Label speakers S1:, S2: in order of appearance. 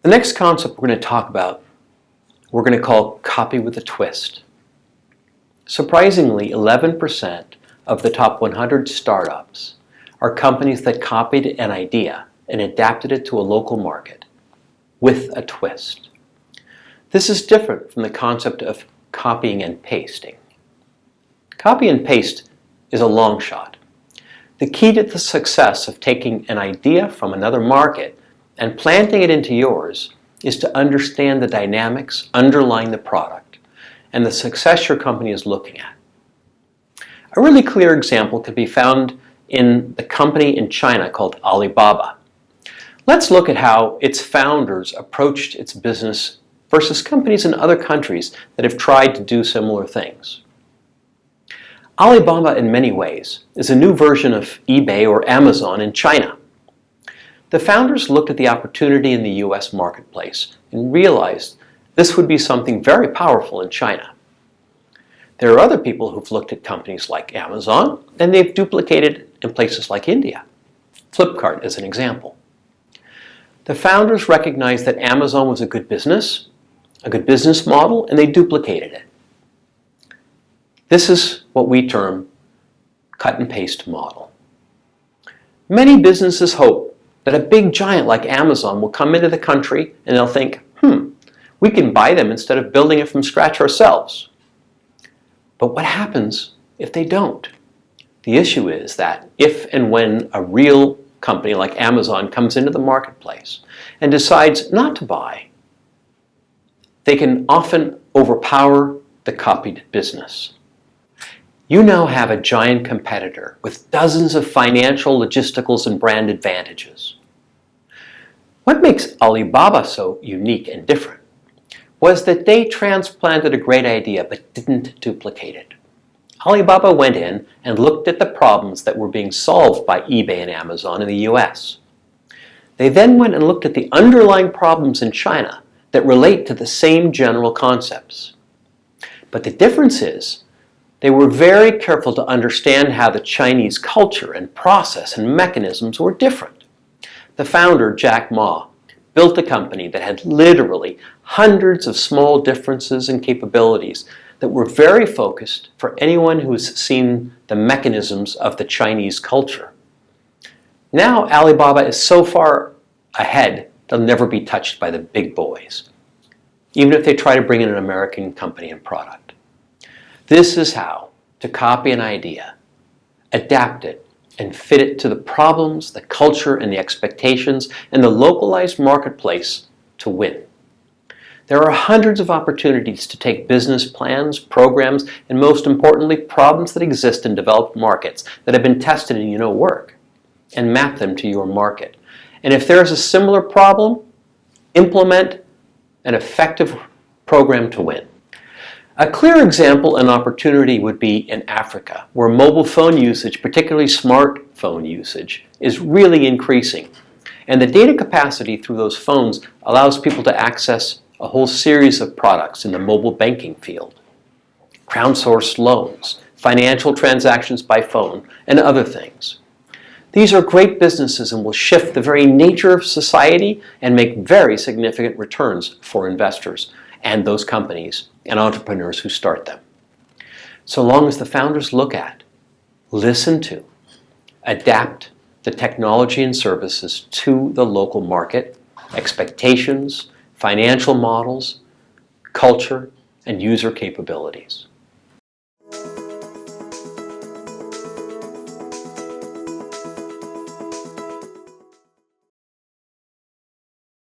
S1: The next concept we're going to talk about, we're going to call copy with a twist. Surprisingly, 11% of the top 100 startups are companies that copied an idea and adapted it to a local market with a twist. This is different from the concept of copying and pasting. Copy and paste is a long shot. The key to the success of taking an idea from another market and planting it into yours is to understand the dynamics underlying the product and the success your company is looking at. A really clear example can be found in the company in China called Alibaba. Let's look at how its founders approached its business versus companies in other countries that have tried to do similar things. Alibaba, in many ways, is a new version of eBay or Amazon in China. The founders looked at the opportunity in the US marketplace and realized this would be something very powerful in China. There are other people who've looked at companies like Amazon, and they've duplicated it in places like India. Flipkart is an example. The founders recognized that Amazon was a good business model, and they duplicated it. This is what we term cut and paste model. Many businesses hope that a big giant like Amazon will come into the country and they'll think, we can buy them instead of building it from scratch ourselves. But what happens if they don't? The issue is that if and when a real company like Amazon comes into the marketplace and decides not to buy, they can often overpower the copied business. You now have a giant competitor with dozens of financial, logisticals, and brand advantages. What makes Alibaba so unique and different was that they transplanted a great idea but didn't duplicate it. Alibaba went in and looked at the problems that were being solved by eBay and Amazon in the US. They then went and looked at the underlying problems in China that relate to the same general concepts. But the difference is, they were very careful to understand how the Chinese culture and process and mechanisms were different. The founder, Jack Ma, built a company that had literally hundreds of small differences and capabilities that were very focused for anyone who has seen the mechanisms of the Chinese culture. Now Alibaba is so far ahead, they'll never be touched by the big boys, even if they try to bring in an American company and product. This is how to copy an idea, adapt it, and fit it to the problems, the culture, and the expectations, and the localized marketplace to win. There are hundreds of opportunities to take business plans, programs, and most importantly, problems that exist in developed markets that have been tested and you know work, and map them to your market. And if there is a similar problem, implement an effective program to win. A clear example and opportunity would be in Africa, where mobile phone usage, particularly smartphone usage, is really increasing. And the data capacity through those phones allows people to access a whole series of products in the mobile banking field. Crowdsourced loans, financial transactions by phone, and other things. These are great businesses and will shift the very nature of society and make very significant returns for investors and those companies and entrepreneurs who start them. So long as the founders look at, listen to, adapt the technology and services to the local market, expectations, financial models, culture, and user capabilities.